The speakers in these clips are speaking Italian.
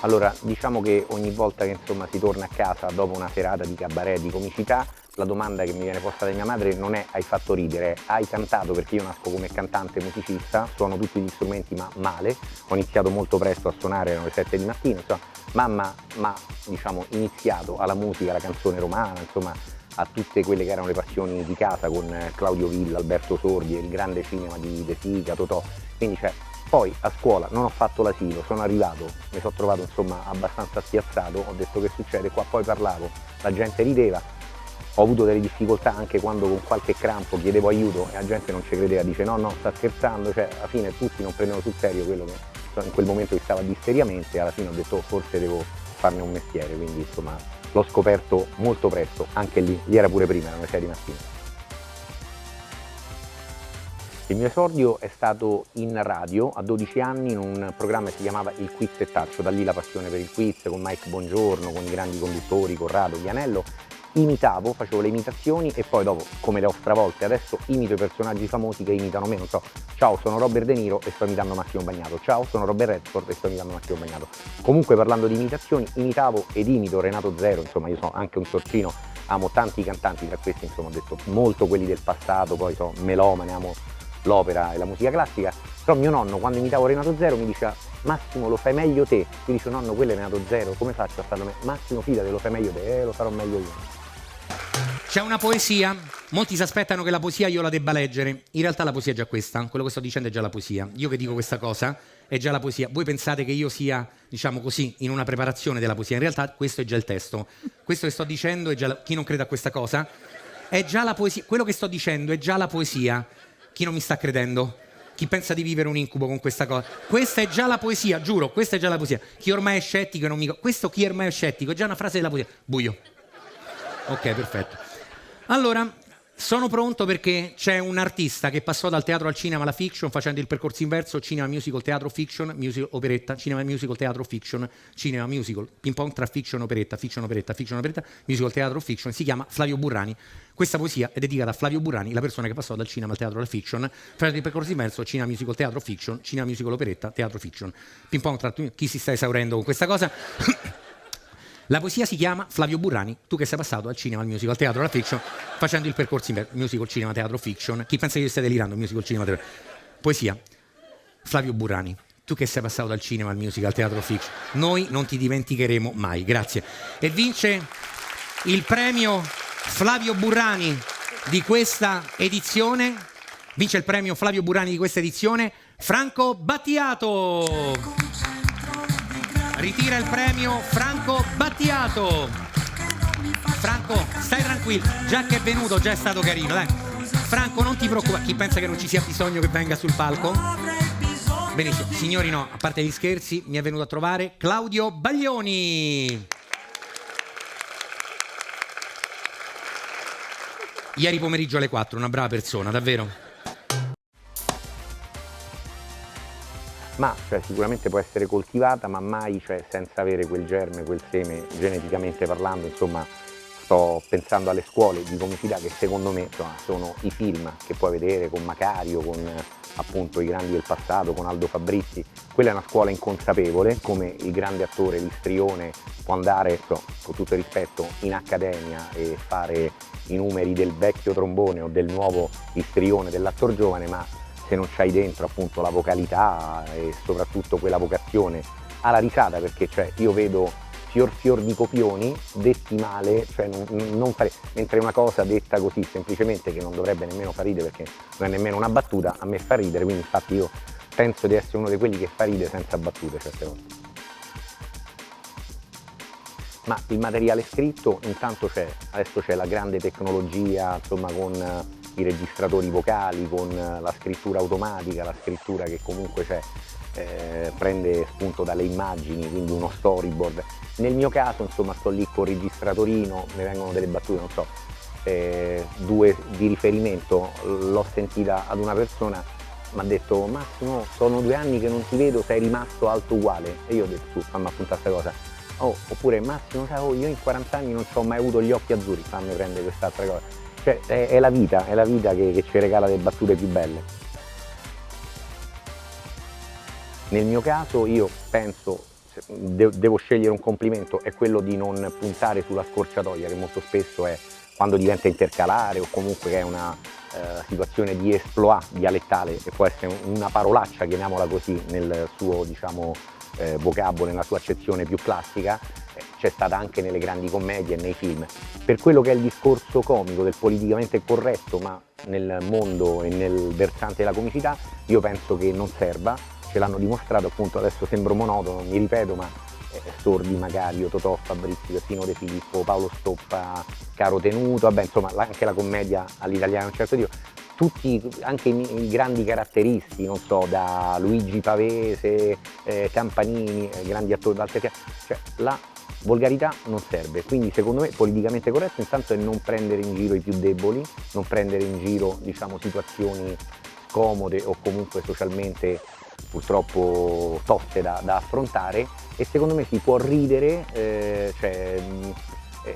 Allora, diciamo che ogni volta che insomma si torna a casa dopo una serata di cabaret, di comicità, la domanda che mi viene posta da mia madre non è hai fatto ridere, è hai cantato, perché io nasco come cantante musicista, suono tutti gli strumenti ma male, ho iniziato molto presto a suonare, erano le 7 di mattina, insomma, mamma mi ha diciamo, iniziato alla musica, alla canzone romana, insomma, a tutte quelle che erano le passioni di casa con Claudio Villa, Alberto Sordi e il grande cinema di De Sica, Totò, quindi cioè, poi a scuola non ho fatto l'asilo, sono arrivato, mi sono trovato insomma abbastanza spiazzato, ho detto che succede qua, poi parlavo, la gente rideva, ho avuto delle difficoltà anche quando con qualche crampo chiedevo aiuto e la gente non ci credeva, dice no sta scherzando, cioè alla fine tutti non prendevano sul serio quello che in quel momento stava disteriamente e alla fine ho detto forse devo farne un mestiere, quindi insomma l'ho scoperto molto presto, anche lì era pure prima, erano le 6 di mattina. Il mio esordio è stato in radio a 12 anni in un programma che si chiamava Il Quiz e Taccio, da lì la passione per il quiz con Mike Bongiorno, con i grandi conduttori, Corrado, Vianello. Imitavo, facevo le imitazioni e poi dopo, come le ho stravolte, adesso imito i personaggi famosi che imitano me, non so, ciao sono Robert De Niro e sto imitando Massimo Bagnato, ciao sono Robert Redford e sto imitando Massimo Bagnato. Comunque parlando di imitazioni, imitavo ed imito Renato Zero, insomma io sono anche un sorcino, amo tanti cantanti, tra questi insomma ho detto molto quelli del passato, poi sono melomane, amo l'opera e la musica classica, però mio nonno quando imitavo Renato Zero mi diceva Massimo lo fai meglio te, io dico nonno quello è Renato Zero, come faccio a farlo meglio? Massimo fidate lo fai meglio te, lo farò meglio io. C'è una poesia, molti si aspettano che la poesia io la debba leggere, in realtà la poesia è già questa, quello che sto dicendo è già la poesia, io che dico questa cosa è già la poesia, voi pensate che io sia, diciamo così, in una preparazione della poesia, in realtà questo è già il testo, questo che sto dicendo è già, chi non crede a questa cosa, è già la poesia, quello che sto dicendo è già la poesia, chi non mi sta credendo? Chi pensa di vivere un incubo con questa cosa? Questa è già la poesia, giuro, questa è già la poesia. Chi ormai è scettico non mi... Questo chi ormai è scettico è già una frase della poesia. Buio. Ok, perfetto. Allora, sono pronto perché c'è un artista che passò dal teatro al cinema alla fiction facendo il percorso inverso, cinema, musical, teatro, fiction, musical, operetta, cinema, musical, teatro, fiction, cinema, musical, ping pong tra fiction, operetta, fiction, operetta, fiction, operetta, musical, teatro, fiction, si chiama Flavio Burrani. Questa poesia è dedicata a Flavio Burrani, la persona che passò dal cinema al teatro alla fiction, facendo il percorso inverso, cinema, musical, teatro, fiction, cinema, musical, operetta, teatro, fiction. Ping pong tra chi si sta esaurendo con questa cosa? La poesia si chiama Flavio Burrani, tu che sei passato al cinema, al musical, al teatro, alla fiction, facendo il percorso inverso, musical, cinema, teatro, fiction. Chi pensa che io stia delirando? Musical, cinema, teatro. Poesia. Flavio Burrani, tu che sei passato dal cinema, al musical, al teatro, fiction. Noi non ti dimenticheremo mai, grazie. E vince il premio Flavio Burrani di questa edizione, vince il premio Flavio Burrani di questa edizione, Franco Battiato. Ritira il premio Franco Battiato. Franco, stai tranquillo, già che è venuto, già è stato carino, dai. Franco, non ti preoccupare, chi pensa che non ci sia bisogno che venga sul palco? Benissimo, signori no, a parte gli scherzi, mi è venuto a trovare Claudio Baglioni. Ieri pomeriggio alle 4, una brava persona, davvero. Ma cioè, sicuramente può essere coltivata, ma mai senza avere quel germe, quel seme, geneticamente parlando, insomma, sto pensando alle scuole di comicità che secondo me insomma, sono i film che puoi vedere con Macario, con appunto i grandi del passato, con Aldo Fabrizi. Quella è una scuola inconsapevole, come il grande attore Listrione può andare, con tutto il rispetto, in accademia e fare i numeri del vecchio trombone o del nuovo Listrione dell'attor giovane, ma se non c'hai dentro appunto la vocalità e soprattutto quella vocazione alla risata, perché io vedo fior di copioni detti male, non fare, mentre una cosa detta così semplicemente che non dovrebbe nemmeno far ridere perché non è nemmeno una battuta, a me fa ridere, quindi infatti io penso di essere uno di quelli che fa ridere senza battute certe volte. Ma il materiale scritto intanto adesso c'è la grande tecnologia, insomma, con i registratori vocali, con la scrittura automatica, la scrittura che comunque prende spunto dalle immagini, quindi uno storyboard. Nel mio caso, insomma, sto lì col registratorino, mi vengono delle battute, non so, due di riferimento, l'ho sentita ad una persona, mi ha detto Massimo, sono 2 anni che non ti vedo, sei rimasto alto uguale, e io ho detto, su, fammi appuntare questa cosa. Oppure Massimo, io in 40 anni non ci ho mai avuto gli occhi azzurri, fammi prendere quest'altra cosa. È la vita che ci regala le battute più belle. Nel mio caso io penso devo scegliere un complimento, è quello di non puntare sulla scorciatoia, che molto spesso è quando diventa intercalare o comunque che è una situazione di exploit dialettale, che può essere una parolaccia, chiamiamola così, nel suo diciamo vocabolo, nella sua accezione più classica, c'è stata anche nelle grandi commedie e nei film. Per quello che è il discorso comico del politicamente corretto, ma nel mondo e nel versante della comicità, io penso che non serva, ce l'hanno dimostrato, appunto adesso sembro monotono, mi ripeto, ma Sordi, Macario, Totò, Fabrizi, Peppino De Filippo, Paolo Stoppa, Caro Tenuto, vabbè insomma anche la commedia all'italiana a un certo tipo, tutti, anche i grandi caratteristi, non so, da Luigi Pavese, Campanini, grandi attori, cioè la volgarità non serve, quindi secondo me politicamente corretto intanto è non prendere in giro i più deboli, non prendere in giro diciamo situazioni scomode o comunque socialmente purtroppo toste da affrontare, e secondo me si può ridere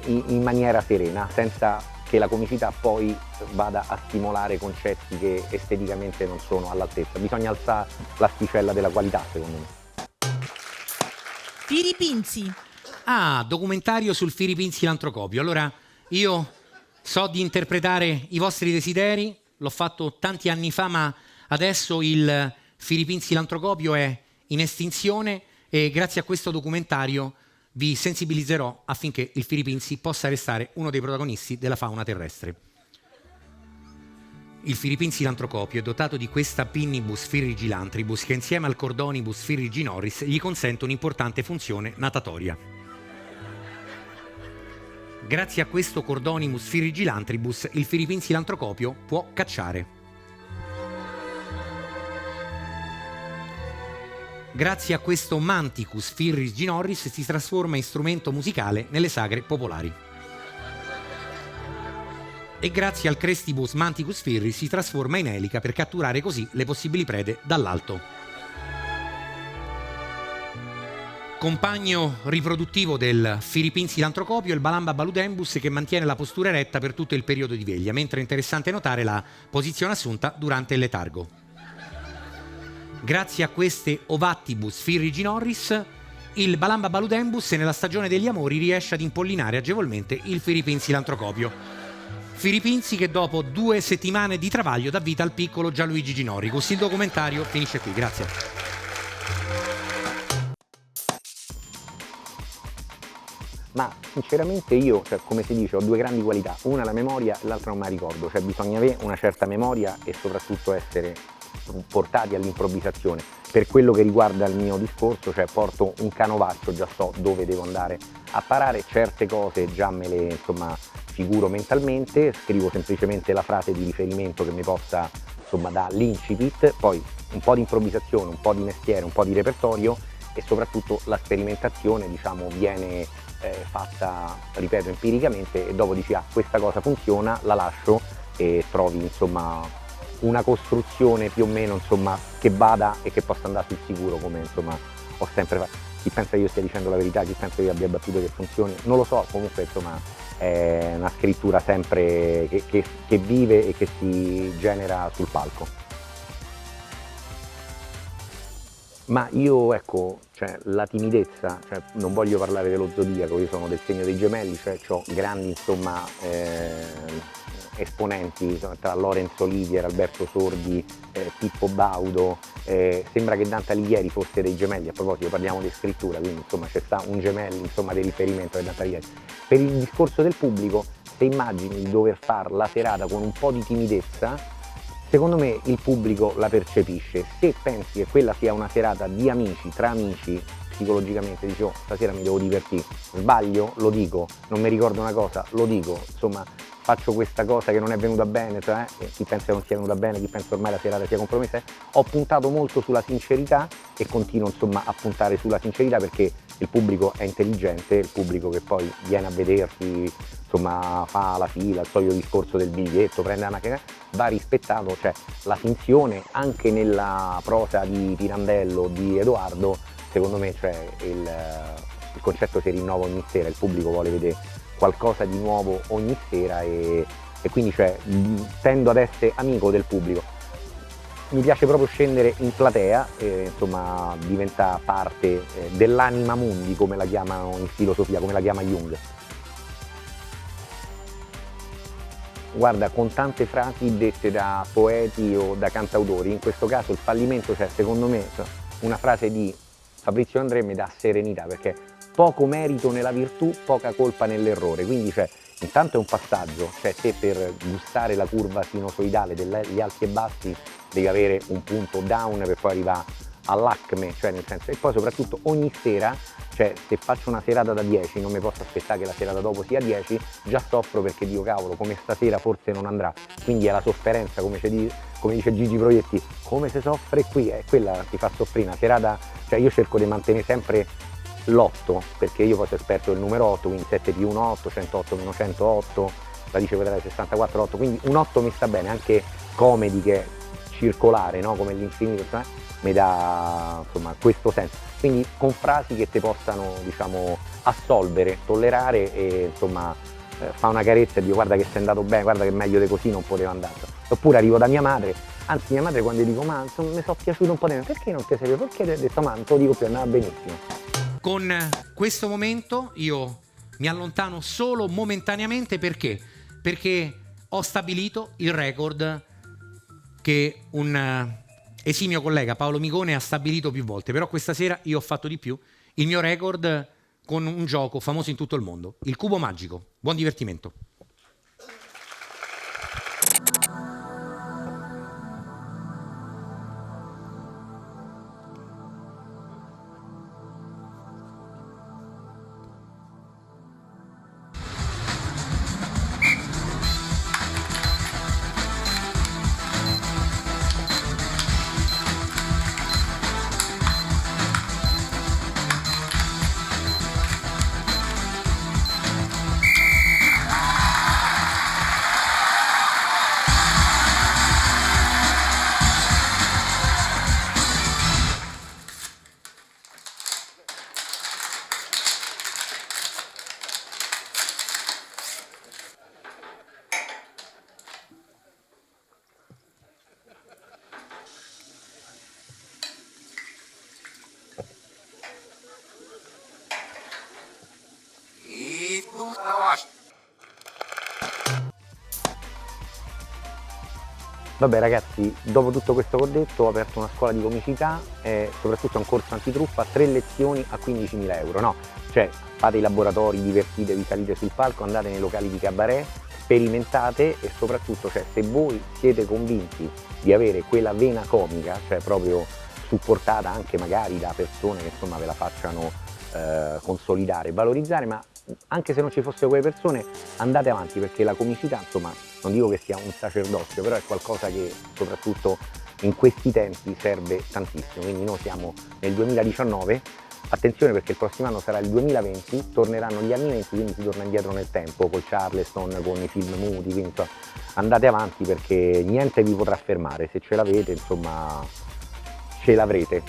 in maniera serena, senza che la comicità poi vada a stimolare concetti che esteticamente non sono all'altezza. Bisogna alzare l'asticella della qualità, secondo me. Firipinzi. Ah, documentario sul Firipinzi Lantrocopio. Allora, io so di interpretare i vostri desideri, l'ho fatto tanti anni fa, ma adesso il Firipinzi Lantrocopio è in estinzione e grazie a questo documentario vi sensibilizzerò affinché il Firipinzi possa restare uno dei protagonisti della fauna terrestre. Il Firipinzi Lantrocopio è dotato di questa Pinnibus firrigilantribus che insieme al Cordonibus firriginoris gli consente un'importante funzione natatoria. Grazie a questo Cordonibus firrigilantribus il Firipinzi Lantrocopio può cacciare. Grazie a questo Manticus firriginoris si trasforma in strumento musicale nelle sagre popolari. E grazie al Crestibus Manticus firri si trasforma in elica per catturare così le possibili prede dall'alto. Compagno riproduttivo del Firipinzi Lantrocopio è il Balamba baludembus, che mantiene la postura eretta per tutto il periodo di veglia, mentre è interessante notare la posizione assunta durante il letargo. Grazie a queste Ovattibus firriginoris, il Balamba baludembus nella stagione degli amori riesce ad impollinare agevolmente il Firipinzi Lantrocopio. Firipinzi che dopo 2 settimane di travaglio dà vita al piccolo Gianluigi Ginoricus. Il documentario finisce qui, grazie. Ma sinceramente io, come si dice, ho 2 grandi qualità, una la memoria e l'altra non me la ricordo, cioè bisogna avere una certa memoria e soprattutto essere portati all'improvvisazione. Per quello che riguarda il mio discorso, cioè porto un canovaccio, già so dove devo andare a parare, certe cose già me le figuro mentalmente, scrivo semplicemente la frase di riferimento che mi possa dare l'incipit, poi un po' di improvvisazione, un po' di mestiere, un po' di repertorio e soprattutto la sperimentazione viene fatta, ripeto, empiricamente, e dopo dici questa cosa funziona, la lascio e trovi una costruzione più o meno che vada e che possa andare sul sicuro, come ho sempre fatto. Chi pensa che io stia dicendo la verità, chi pensa che io abbia battute che funzioni, non lo so, comunque è una scrittura sempre che vive e che si genera sul palco. Ma io la timidezza, non voglio parlare dello zodiaco, io sono del segno dei gemelli, ho grandi esponenti tra Lorenzo Olivier, Alberto Sordi, Pippo Baudo, sembra che Dante Alighieri fosse dei gemelli, a proposito parliamo di scrittura, quindi c'è sta un gemelli di riferimento di Dante Alighieri. Per il discorso del pubblico, se immagini di dover fare la serata con un po' di timidezza, secondo me il pubblico la percepisce. Se pensi che quella sia una serata di amici, tra amici, psicologicamente dici stasera mi devo divertire, sbaglio, lo dico, non mi ricordo una cosa, lo dico, faccio questa cosa che non è venuta bene, chi pensa che non sia venuta bene, chi pensa ormai la serata sia compromessa, ho puntato molto sulla sincerità e continuo a puntare sulla sincerità perché il pubblico è intelligente, il pubblico che poi viene a vedersi, fa la fila, il solito discorso del biglietto, prende la macchina, va rispettato, la finzione anche nella prosa di Pirandello, di Edoardo, secondo me il concetto si rinnova ogni sera, il pubblico vuole vedere qualcosa di nuovo ogni sera e quindi tendo ad essere amico del pubblico. mi piace proprio scendere in platea, insomma diventa parte dell'anima mundi, come la chiamano in filosofia, come la chiama Jung. Guarda, con tante frasi dette da poeti o da cantautori, in questo caso il fallimento, cioè secondo me una frase di Fabrizio André mi dà serenità, perché poco merito nella virtù, poca colpa nell'errore, quindi cioè, intanto è un passaggio, cioè te per gustare la curva sinusoidale degli alti e bassi devi avere un punto down per poi arrivare all'acme, cioè nel senso, e poi soprattutto ogni sera, cioè se faccio una serata da 10 non mi posso aspettare che la serata dopo sia 10, già soffro perché dico cavolo come stasera forse non andrà, quindi è la sofferenza, come dice Gigi Proietti, come si soffre qui, è quella ti fa soffrire una serata, cioè io cerco di mantenere sempre l'8, perché io poi sono esperto del numero 8, quindi 7 più 1 8, 108 meno 108, radice quadrata 64 8, quindi un 8 mi sta bene, anche comedy che è circolare, no? Come l'infinito, mi dà insomma questo senso, quindi con frasi che ti possano diciamo assolvere, tollerare e insomma fa una carezza e dico guarda che sei andato bene, guarda che meglio di così non poteva andare, oppure arrivo da mia madre, anzi mia madre quando dico ma insomma, mi sono piaciuto un po' di me, perché non ti sei piaciuto, perché ti ho detto ma non te lo dico più, andava benissimo. Con questo momento io mi allontano solo momentaneamente perché ho stabilito il record che un esimio collega Paolo Migone ha stabilito più volte, però questa sera io ho fatto di più, il mio record con un gioco famoso in tutto il mondo, il cubo magico. Buon divertimento. Vabbè ragazzi, dopo tutto questo che ho detto ho aperto una scuola di comicità e soprattutto un corso antitruffa, 3 lezioni a 15.000 euro, no? Cioè fate i laboratori, divertitevi, salite sul palco, andate nei locali di cabaret, sperimentate e soprattutto cioè, se voi siete convinti di avere quella vena comica, cioè proprio supportata anche magari da persone che insomma ve la facciano consolidare, valorizzare, ma anche se non ci fossero quelle persone andate avanti perché la comicità insomma non dico che sia un sacerdozio, però è qualcosa che soprattutto in questi tempi serve tantissimo, quindi noi siamo nel 2019, attenzione perché il prossimo anno sarà il 2020, torneranno gli anni 20, quindi si torna indietro nel tempo col Charleston, con i film muti, quindi insomma, andate avanti perché niente vi potrà fermare, se ce l'avete insomma ce l'avrete.